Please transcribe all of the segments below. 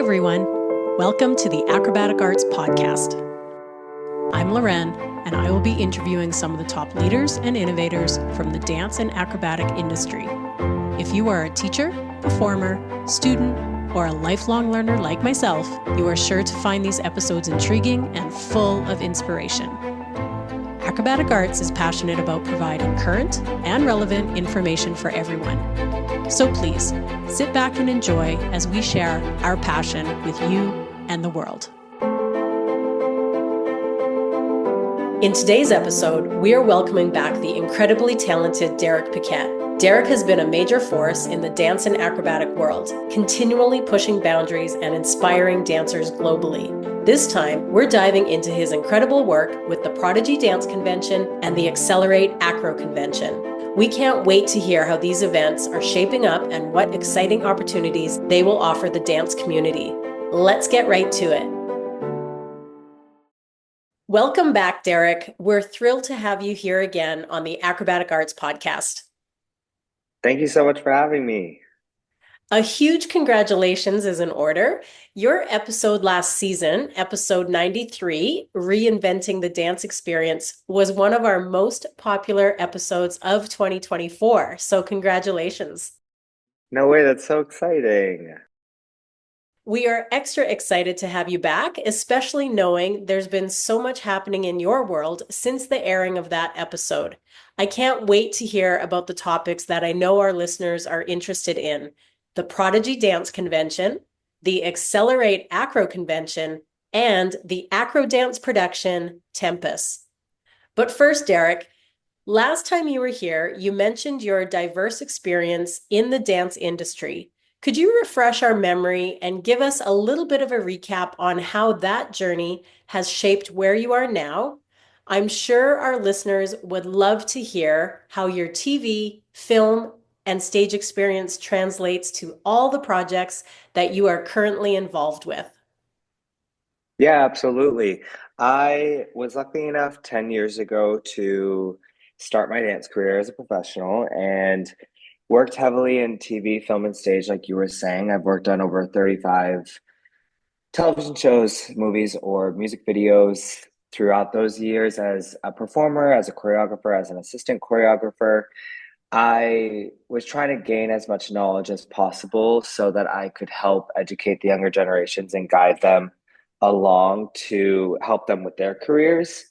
everyone. Welcome to the Acrobatic Arts Podcast. I'm Loren, and I will be interviewing some of the top leaders and innovators from the dance and acrobatic industry. If you are a teacher, performer, student, or a lifelong learner like myself, you are sure to find these episodes intriguing and full of inspiration. Acrobatic Arts is passionate about providing current and relevant information for everyone. So please, sit back and enjoy as we share our passion with you and the world. In today's episode, we are welcoming back the incredibly talented Derek Piquette. Derek has been a major force in the dance and acrobatic world, continually pushing boundaries and inspiring dancers globally. This time, we're diving into his incredible work with the Prodigy Dance Convention and the Accelerate Acro Convention. We can't wait to hear how these events are shaping up and what exciting opportunities they will offer the dance community. Let's get right to it. Welcome back, Derek. We're thrilled to have you here again on the Acrobatic Arts Podcast. Thank you so much for having me. A huge congratulations is in order. Your episode last season, episode 93, Reinventing the Dance Experience, was one of our most popular episodes of 2024. So congratulations. No way, that's so exciting. We are extra excited to have you back, especially knowing there's been so much happening in your world since the airing of that episode. I can't wait to hear about the topics that I know our listeners are interested in. The Prodigy Dance Convention, the Accelerate Acro Convention, and the acro dance production, Tempest. But first, Derek, last time you were here, you mentioned your diverse experience in the dance industry. Could you refresh our memory and give us a little bit of a recap on how that journey has shaped where you are now? I'm sure our listeners would love to hear how your TV, film, and stage experience translates to all the projects that you are currently involved with. Yeah, absolutely. I was lucky enough 10 years ago to start my dance career as a professional and worked heavily in TV, film, and stage, like you were saying. I've worked on over 35 television shows, movies, or music videos throughout those years as a performer, as a choreographer, as an assistant choreographer. I was trying to gain as much knowledge as possible so that I could help educate the younger generations and guide them along to help them with their careers,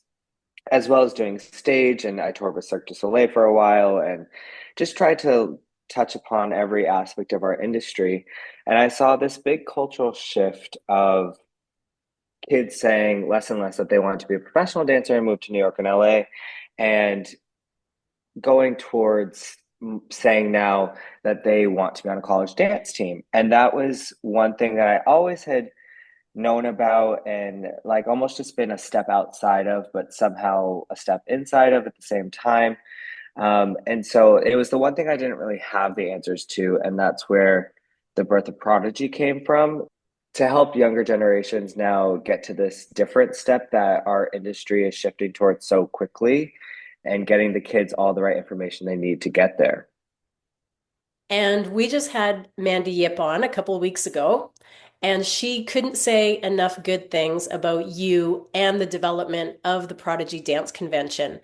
as well as doing stage. And I toured with Cirque du Soleil for a while and just tried to touch upon every aspect of our industry. And I saw this big cultural shift of kids saying less and less that they wanted to be a professional dancer and move to New York and LA, and going towards saying now that they want to be on a college dance team. And that was one thing that I always had known about and like almost just been a step outside of, but somehow a step inside of at the same time. And so it was the one thing I didn't really have the answers to. And that's where the birth of Prodigy came from, to help younger generations now get to this different step that our industry is shifting towards so quickly, and getting the kids all the right information they need to get there. And we just had Mandy Yip on a couple of weeks ago, and she couldn't say enough good things about you and the development of the Prodigy Dance Convention.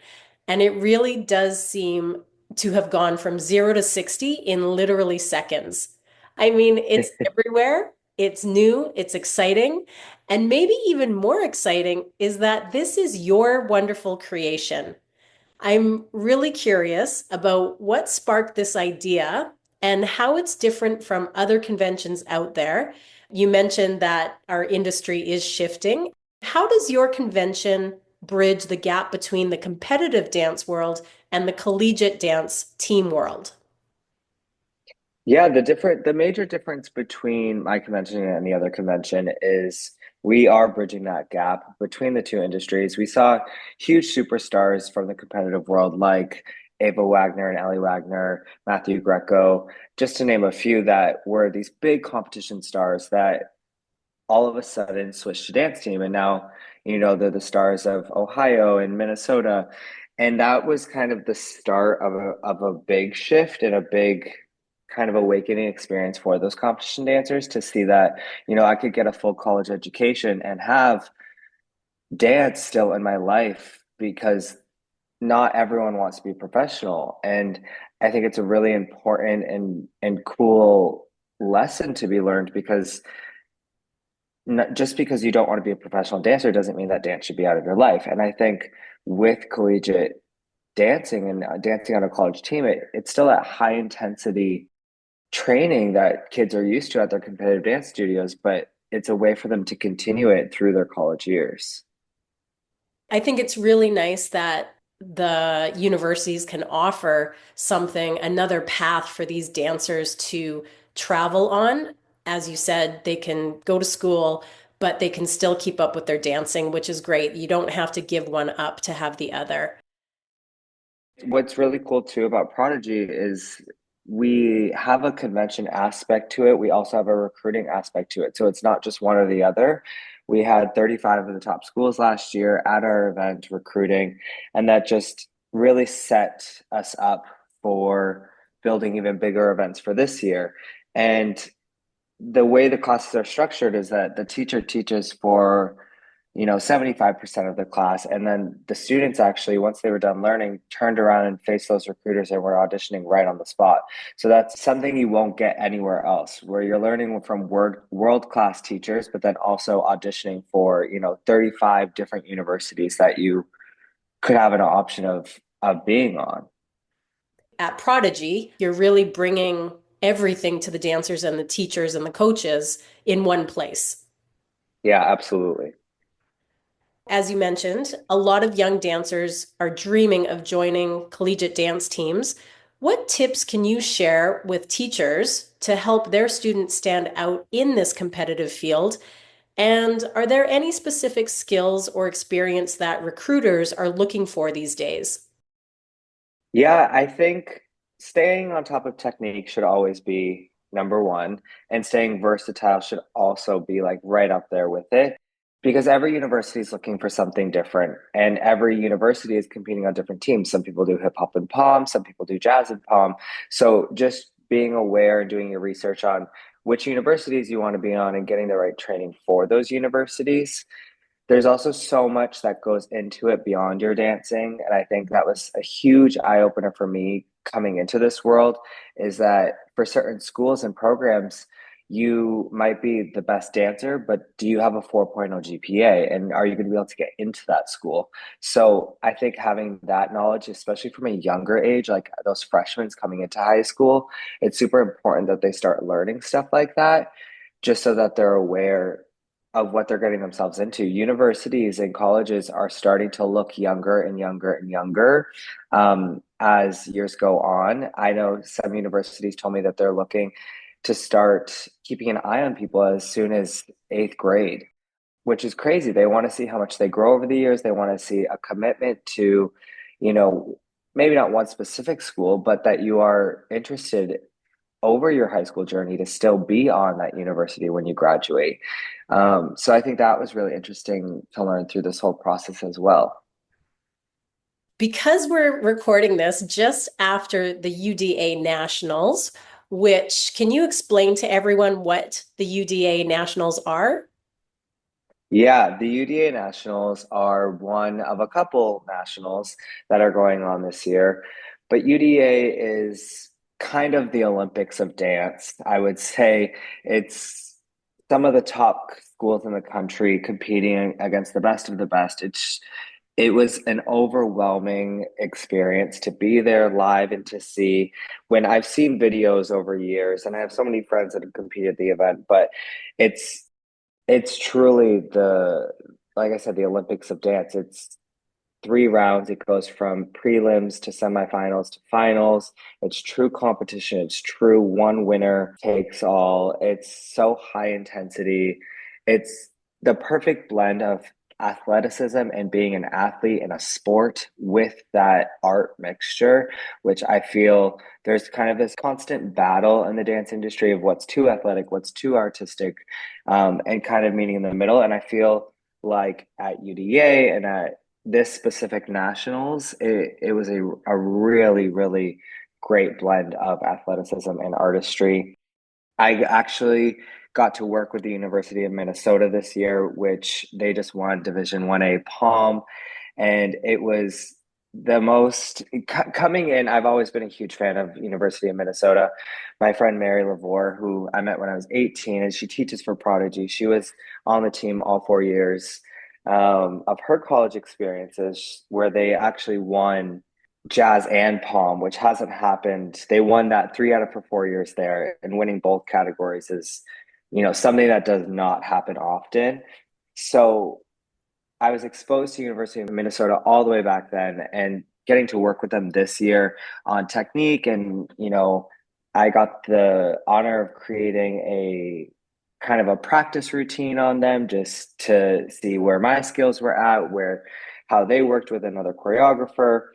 And it really does seem to have gone from 0 to 60 in literally seconds. I mean, it's everywhere. It's new, it's exciting. And maybe even more exciting is that this is your wonderful creation. I'm really curious about what sparked this idea and how it's different from other conventions out there. You mentioned that our industry is shifting. How does your convention bridge the gap between the competitive dance world and the collegiate dance team world? Yeah, the major difference between my convention and the other convention is we are bridging that gap between the two industries. We saw huge superstars from the competitive world like Ava Wagner and Ellie Wagner, Matthew Greco, just to name a few that were these big competition stars that all of a sudden switched to dance team. And now, they're the stars of Ohio and Minnesota. And that was kind of the start of a big shift and a big kind of awakening experience for those competition dancers to see that, I could get a full college education and have dance still in my life because not everyone wants to be professional. And I think it's a really important and cool lesson to be learned because not, just because you don't want to be a professional dancer doesn't mean that dance should be out of your life. And I think with collegiate dancing and dancing on a college team, it's still that high intensity training that kids are used to at their competitive dance studios, but it's a way for them to continue it through their college years. I think it's really nice that the universities can offer something, another path for these dancers to travel on. As you said, they can go to school, but they can still keep up with their dancing, which is great. You don't have to give one up to have the other. What's really cool too about Prodigy is we have a convention aspect to it. We also have a recruiting aspect to it. So it's not just one or the other. We had 35 of the top schools last year at our event recruiting, and that just really set us up for building even bigger events for this year. And the way the classes are structured is that the teacher teaches for 75% of the class, and then the students actually, once they were done learning, turned around and faced those recruiters and were auditioning right on the spot. So that's something you won't get anywhere else, where you're learning from world class teachers, but then also auditioning for 35 different universities that you could have an option of being on. At Prodigy, you're really bringing everything to the dancers and the teachers and the coaches in one place. Yeah, absolutely. As you mentioned, a lot of young dancers are dreaming of joining collegiate dance teams. What tips can you share with teachers to help their students stand out in this competitive field? And are there any specific skills or experience that recruiters are looking for these days? Yeah, I think staying on top of technique should always be number one, and staying versatile should also be like right up there with it because every university is looking for something different, and every university is competing on different teams. Some people do hip hop and pom, some people do jazz and pom. So just being aware and doing your research on which universities you want to be on and getting the right training for those universities. There's also so much that goes into it beyond your dancing. And I think that was a huge eye opener for me coming into this world is that for certain schools and programs, you might be the best dancer, but do you have a 4.0 GPA? And are you going to be able to get into that school? So I think having that knowledge, especially from a younger age, like those freshmen coming into high school, it's super important that they start learning stuff like that, just so that they're aware of what they're getting themselves into. Universities and colleges are starting to look younger and younger and younger as years go on. I know some universities told me that they're looking to start keeping an eye on people as soon as eighth grade, which is crazy. They want to see how much they grow over the years. They want to see a commitment to, you know, maybe not one specific school, but that you are interested over your high school journey to still be on that university when you graduate. So I think that was really interesting to learn through this whole process as well. Because we're recording this just after the UDA Nationals, which can you explain to everyone what the UDA Nationals are? Yeah, the UDA Nationals are one of a couple nationals that are going on this year, but UDA is kind of the Olympics of dance. I would say it's some of the top schools in the country competing against the best of the best. It was an overwhelming experience to be there live and to see when I've seen videos over years, and I have so many friends that have competed at the event, but it's it's truly like I said, the Olympics of dance. It's 3 rounds. It goes from prelims to semifinals to finals. It's true competition. It's true one winner takes all. It's so high intensity. It's the perfect blend of athleticism and being an athlete in a sport with that art mixture, which I feel there's kind of this constant battle in the dance industry of what's too athletic, what's too artistic, and kind of meeting in the middle. And I feel like at UDA and at this specific nationals, it was a really, really great blend of athleticism and artistry. I actually got to work with the University of Minnesota this year, which they just won Division 1A Palm, and it was the most coming in. I've always been a huge fan of University of Minnesota. My friend Mary Lavore, who I met when I was 18, and she teaches for Prodigy. She was on the team all 4 years of her college experiences, where they actually won Jazz and Palm, which hasn't happened. They won that 3 out of 4 years there, and winning both categories is, something that does not happen often. So I was exposed to University of Minnesota all the way back then, and getting to work with them this year on technique, and I got the honor of creating a kind of a practice routine on them just to see where my skills were at, where how they worked with another choreographer.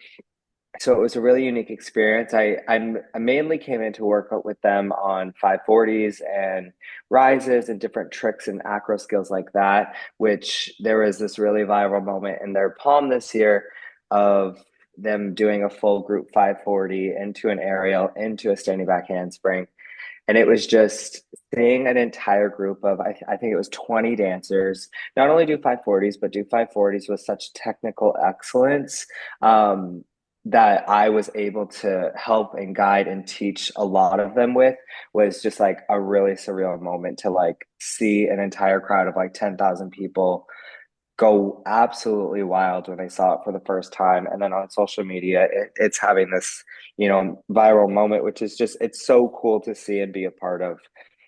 So it was a really unique experience. I mainly came in to work out with them on 540s and rises and different tricks and acro skills like that, which there was this really viral moment in their palm this year of them doing a full group 540 into an aerial, into a standing back handspring. And it was just seeing an entire group of, I think it was 20 dancers, not only do 540s, but do 540s with such technical excellence. That I was able to help and guide and teach a lot of them with, was just like a really surreal moment to like see an entire crowd of like 10,000 people go absolutely wild when they saw it for the first time. And then on social media, it's having this, viral moment, which is just, it's so cool to see and be a part of.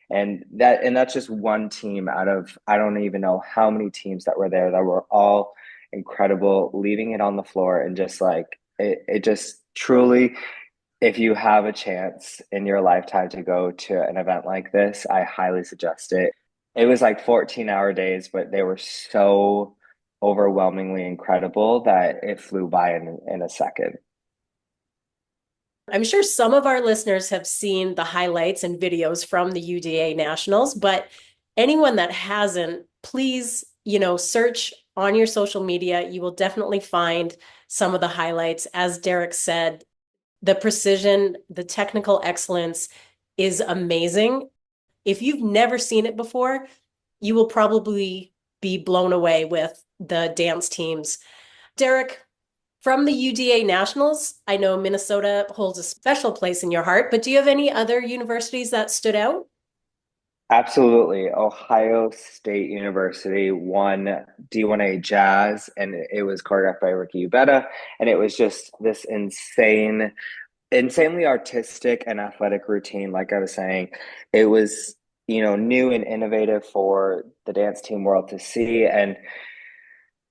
And that's just one team out of, I don't even know how many teams that were there that were all incredible, leaving it on the floor, and just like, it just truly, if you have a chance in your lifetime to go to an event like this, I highly suggest it. It was like 14-hour days, but they were so overwhelmingly incredible that it flew by in a second. I'm sure some of our listeners have seen the highlights and videos from the UDA Nationals, but anyone that hasn't, please, search on your social media. You will definitely find some of the highlights. As Derek said, the precision, the technical excellence is amazing. If you've never seen it before, you will probably be blown away with the dance teams. Derek, from the UDA Nationals, I know Minnesota holds a special place in your heart, but do you have any other universities that stood out? Absolutely. Ohio State University won D1A Jazz, and it was choreographed by Ricky Ubeda. And it was just this insanely artistic and athletic routine. Like I was saying, it was, new and innovative for the dance team world to see. And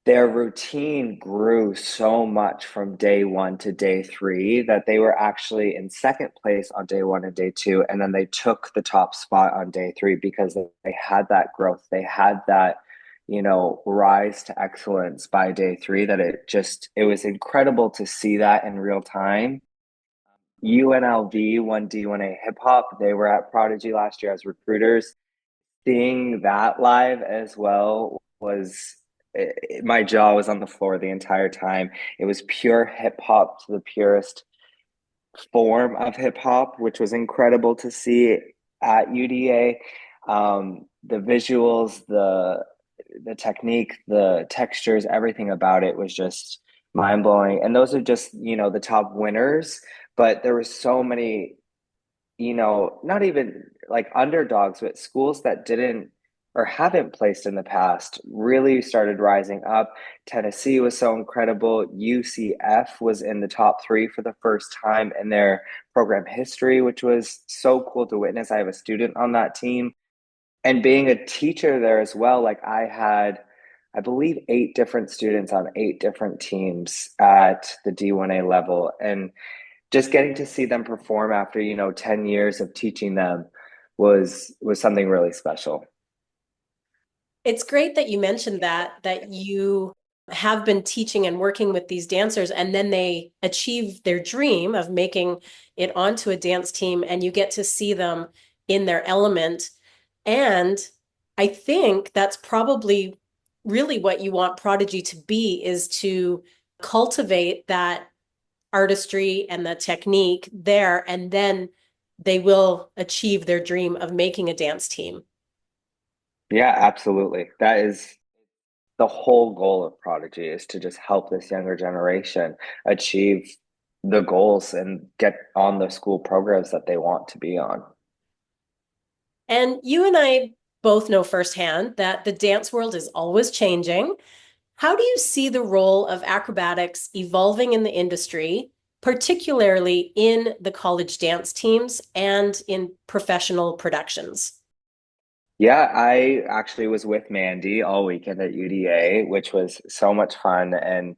their routine grew so much from day one to day three that they were actually in second place on day one and day two. And then they took the top spot on day three because they had that growth. They had that, rise to excellence by day three, that it was incredible to see that in real time. UNLV won D1A hip hop. They were at Prodigy last year as recruiters. Seeing that live as well was, my jaw was on the floor the entire time. It was pure hip hop to the purest form of hip hop, which was incredible to see at UDA. The visuals, the technique, the textures, everything about it was just mind blowing. And those are just, the top winners, but there were so many, not even like underdogs, but schools that didn't or haven't placed in the past really started rising up. Tennessee was so incredible. UCF was in the top three for the first time in their program history, which was so cool to witness. I have a student on that team. And being a teacher there as well, like I had, I believe, 8 different students on 8 different teams at the D1A level. And just getting to see them perform after 10 years of teaching them was something really special. It's great that you mentioned that you have been teaching and working with these dancers, and then they achieve their dream of making it onto a dance team, and you get to see them in their element. And I think that's probably really what you want Prodigy to be, is to cultivate that artistry and the technique there, and then they will achieve their dream of making a dance team. Yeah, absolutely. That is the whole goal of Prodigy is to just help this younger generation achieve the goals and get on the school programs that they want to be on. And you and I both know firsthand that the dance world is always changing. How do you see the role of acrobatics evolving in the industry, particularly in the college dance teams and in professional productions? Yeah, I actually was with Mandy all weekend at UDA, which was so much fun. And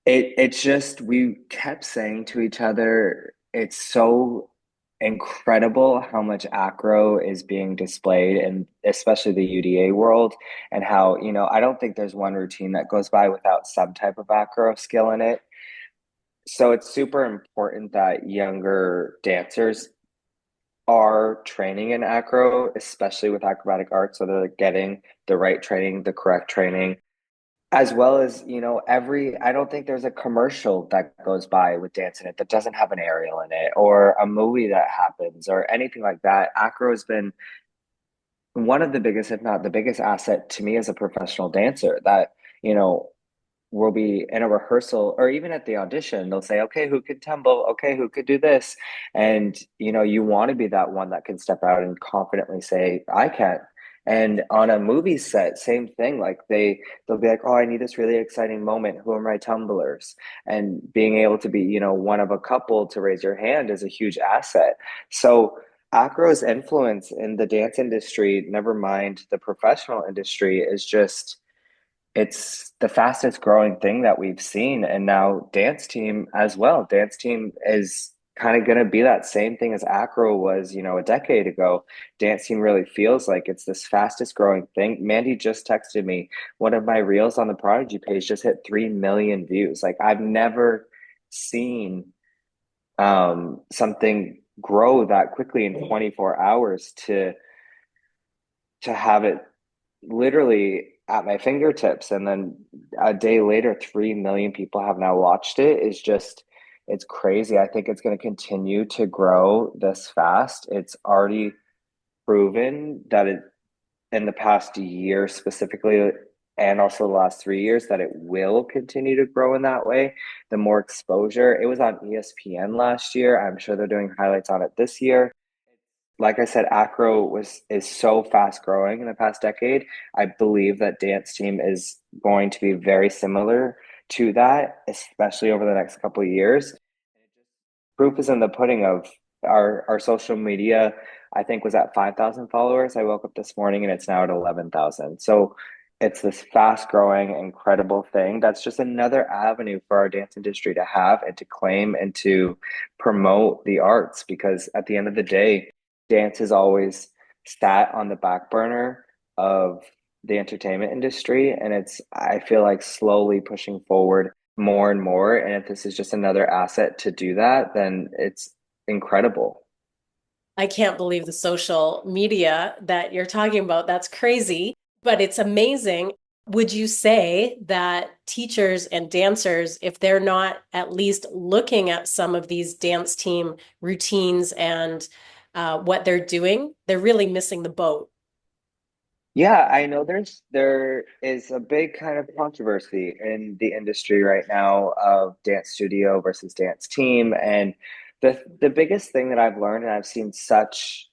it's just we kept saying to each other, it's so incredible how much acro is being displayed and especially the UDA world and how, I don't think there's one routine that goes by without some type of acro skill in it. So it's super important that younger dancers are training in acro, especially with acrobatic arts, so they're getting the right training, the correct training, as well as, I don't think there's a commercial that goes by with dance in it that doesn't have an aerial in it or a movie that happens or anything like that. Acro has been one of the biggest, if not the biggest asset to me as a professional dancer that, you know, we'll be in a rehearsal or even at the audition they'll say, okay, who could tumble, okay, who could do this, and you want to be that one that can step out and confidently say I can. And on a movie set, same thing, like they'll be like, oh, I need this really exciting moment, who are my tumblers, and being able to be one of a couple to raise your hand is a huge asset. So acro's influence in the dance industry, never mind the professional industry, is just it's the fastest growing thing that we've seen. And now dance team as well. Dance team is kind of going to be that same thing as acro was, a decade ago. Dance team really feels like it's this fastest growing thing. Mandy just texted me, one of my reels on the Prodigy page just hit 3 million views. Like I've never seen something grow that quickly in 24 hours to have it literally at my fingertips, and then a day later 3 million people have now watched it. Is just it's crazy. I think it's going to continue to grow this fast. It's already proven that it in the past year specifically, and also the last 3 years, that it will continue to grow in that way. The more exposure, it was on ESPN last year. I'm sure they're doing highlights on it this year. Like I said, acro is so fast growing in the past decade. I believe that dance team is going to be very similar to that, especially over the next couple of years. Proof is in the pudding of our social media. I think was at 5,000 followers. I woke up this morning and it's now at 11,000. So it's this fast growing, incredible thing. That's just another avenue for our dance industry to have and to claim and to promote the arts, because at the end of the day, dance is always sat on the back burner of the entertainment industry. And it's, I feel like, slowly pushing forward more and more. And if this is just another asset to do that, then it's incredible. I can't believe the social media that you're talking about. That's crazy, but it's amazing. Would you say that teachers and dancers, if they're not at least looking at some of these dance team routines and what they're doing, they're really missing the boat? Yeah, I know there is a big kind of controversy in the industry right now of dance studio versus dance team. And the biggest thing that I've learned, and I've seen such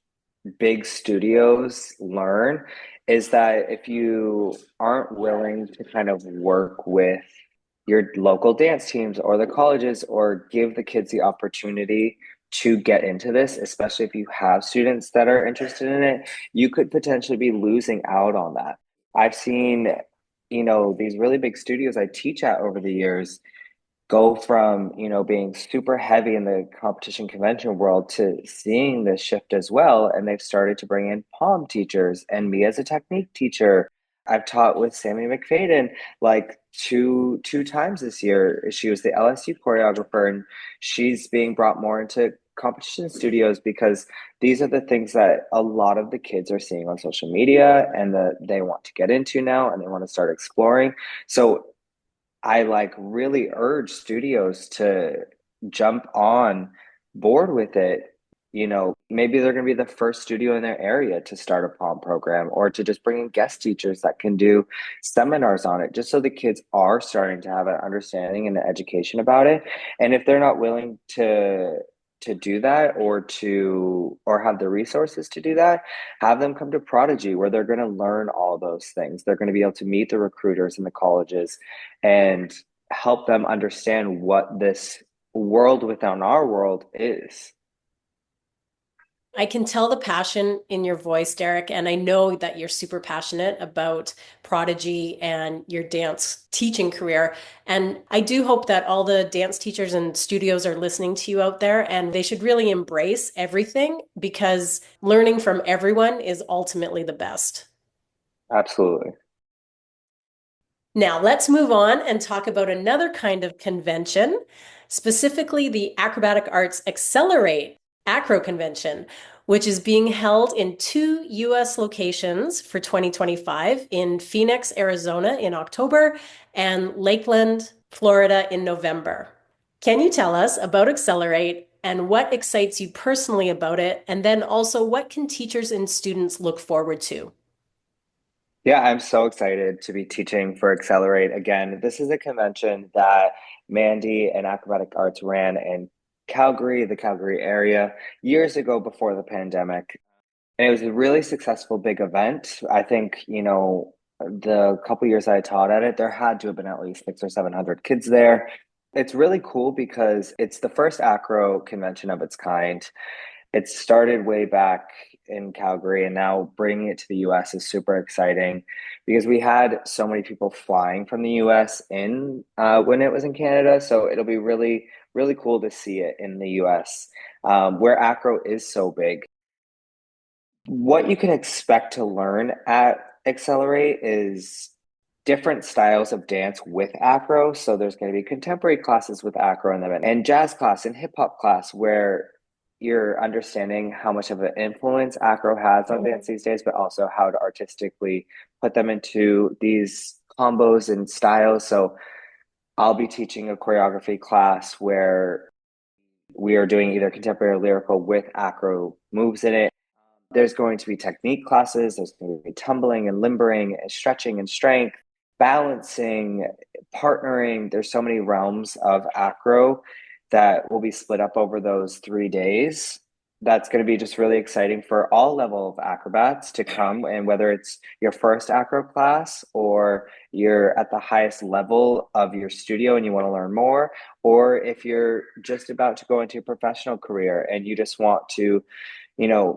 big studios learn, is that if you aren't willing to kind of work with your local dance teams or the colleges, or give the kids the opportunity to get into this, especially if you have students that are interested in it, you could potentially be losing out on that. I've seen, these really big studios I teach at over the years go from being super heavy in the competition convention world to seeing this shift as well, and they've started to bring in palm teachers and me as a technique teacher. I've taught with Sammy McFadden like two times this year. She was the LSU choreographer, and she's being brought more into competition studios because these are the things that a lot of the kids are seeing on social media and that they want to get into now and they want to start exploring. So I like really urge studios to jump on board with it. Maybe they're going to be the first studio in their area to start a prom program or to just bring in guest teachers that can do seminars on it, just so the kids are starting to have an understanding and an education about it. And if they're not willing to do that or have the resources to do that, have them come to Prodigy where they're going to learn all those things. They're going to be able to meet the recruiters in the colleges and help them understand what this world within our world is. I can tell the passion in your voice, Derek, and I know that you're super passionate about Prodigy and your dance teaching career. And I do hope that all the dance teachers and studios are listening to you out there, and they should really embrace everything because learning from everyone is ultimately the best. Absolutely. Now, let's move on and talk about another kind of convention, specifically the Acrobatic Arts Accelerate Acro Convention, which is being held in two US locations for 2025 in Phoenix, Arizona in October and Lakeland, Florida in November. Can you tell us about Accelerate and what excites you personally about it? And then also, what can teachers and students look forward to? Yeah, I'm so excited to be teaching for Accelerate again. This is a convention that Mandy and Acrobatic Arts ran in Calgary, the Calgary area, years ago before the pandemic. And it was a really successful big event. I think, the couple years I taught at it, there had to have been at least 600 or 700 kids there. It's really cool because it's the first acro convention of its kind. It started way back in Calgary, and now bringing it to the US is super exciting because we had so many people flying from the US in when it was in Canada. So it'll be really, really cool to see it in the US, where acro is so big. What you can expect to learn at Accelerate is different styles of dance with acro. So there's going to be contemporary classes with acro in them and jazz class and hip hop class where you're understanding how much of an influence acro has on dance these days, but also how to artistically put them into these combos and styles. So I'll be teaching a choreography class where we are doing either contemporary or lyrical with acro moves in it. There's going to be technique classes. There's going to be tumbling and limbering, and stretching and strength, balancing, partnering. There's so many realms of acro that will be split up over those 3 days. That's going to be just really exciting for all level of acrobats to come. And whether it's your first acro class or you're at the highest level of your studio and you want to learn more, or if you're just about to go into your professional career and you just want to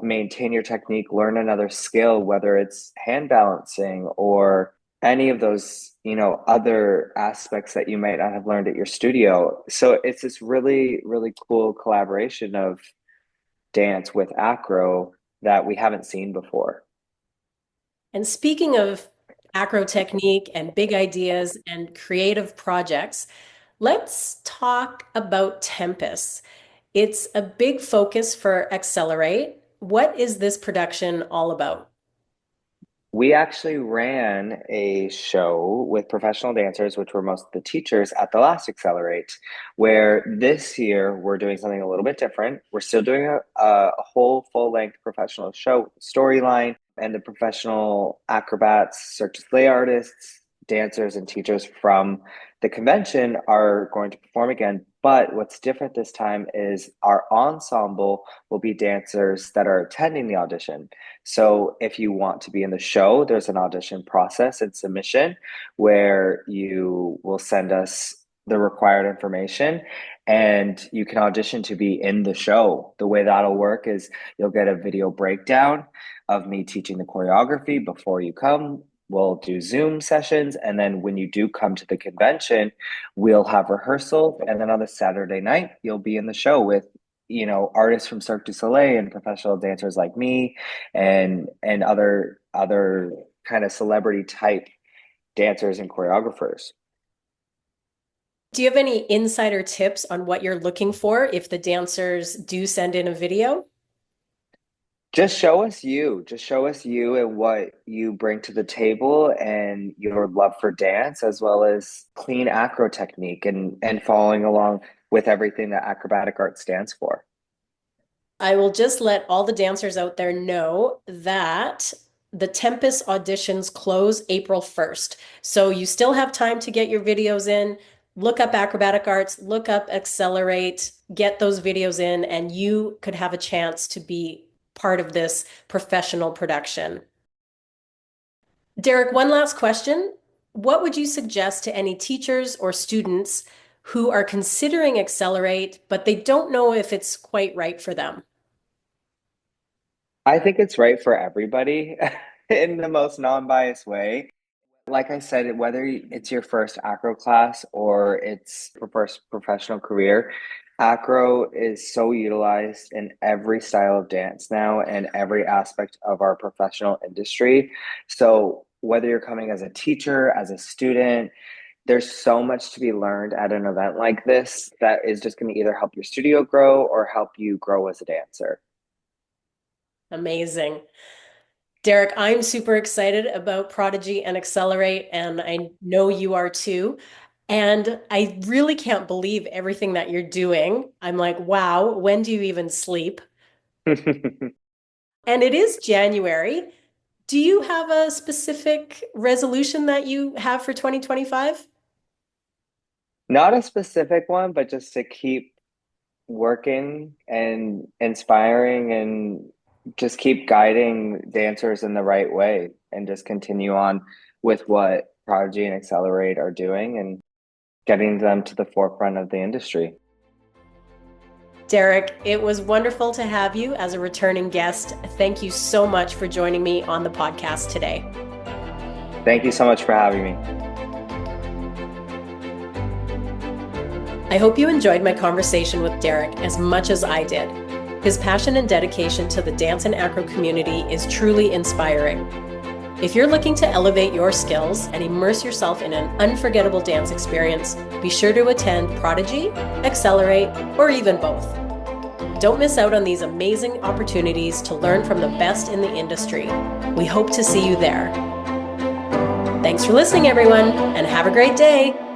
maintain your technique, learn another skill, whether it's hand balancing or any of those, other aspects that you might not have learned at your studio. So it's this really, really cool collaboration of dance with acro that we haven't seen before. And speaking of acro technique and big ideas and creative projects, let's talk about Tempest. It's a big focus for Accelerate. What is this production all about? We actually ran a show with professional dancers, which were most of the teachers at the last Accelerate, where this year we're doing something a little bit different. We're still doing a whole full length professional show storyline, and the professional acrobats, circus play artists, dancers, and teachers from the convention are going to perform again. But what's different this time is our ensemble will be dancers that are attending the audition. So if you want to be in the show, there's an audition process and submission where you will send us the required information and you can audition to be in the show. The way that'll work is you'll get a video breakdown of me teaching the choreography before you come. We'll do Zoom sessions. And then when you do come to the convention, we'll have rehearsal. And then on the Saturday night, you'll be in the show with artists from Cirque du Soleil and professional dancers like me and other kind of celebrity type dancers and choreographers. Do you have any insider tips on what you're looking for if the dancers do send in a video? Just show us you. Just show us you and what you bring to the table and your love for dance, as well as clean acro technique and following along with everything that acrobatic art stands for. I will just let all the dancers out there know that the Tempest auditions close April 1st. So you still have time to get your videos in. Look up acrobatic arts, look up Accelerate, get those videos in, and you could have a chance to be part of this professional production. Derek, one last question. What would you suggest to any teachers or students who are considering Accelerate, but they don't know if it's quite right for them? I think it's right for everybody in the most non-biased way. Like I said, whether it's your first acro class or it's your first professional career, acro is so utilized in every style of dance now and every aspect of our professional industry. So whether you're coming as a teacher, as a student, there's so much to be learned at an event like this that is just going to either help your studio grow or help you grow as a dancer. Amazing. Derek, I'm super excited about Prodigy and Accelerate, and I know you are too. And I really can't believe everything that you're doing. I'm like, wow, when do you even sleep? And it is January. Do you have a specific resolution that you have for 2025? Not a specific one, but just to keep working and inspiring and just keep guiding dancers in the right way and just continue on with what Prodigy and Accelerate are doing and getting them to the forefront of the industry. Derek, it was wonderful to have you as a returning guest. Thank you so much for joining me on the podcast today. Thank you so much for having me. I hope you enjoyed my conversation with Derek as much as I did. His passion and dedication to the dance and acro community is truly inspiring. If you're looking to elevate your skills and immerse yourself in an unforgettable dance experience, be sure to attend Prodigy, Accelerate, or even both. Don't miss out on these amazing opportunities to learn from the best in the industry. We hope to see you there. Thanks for listening, everyone, and have a great day.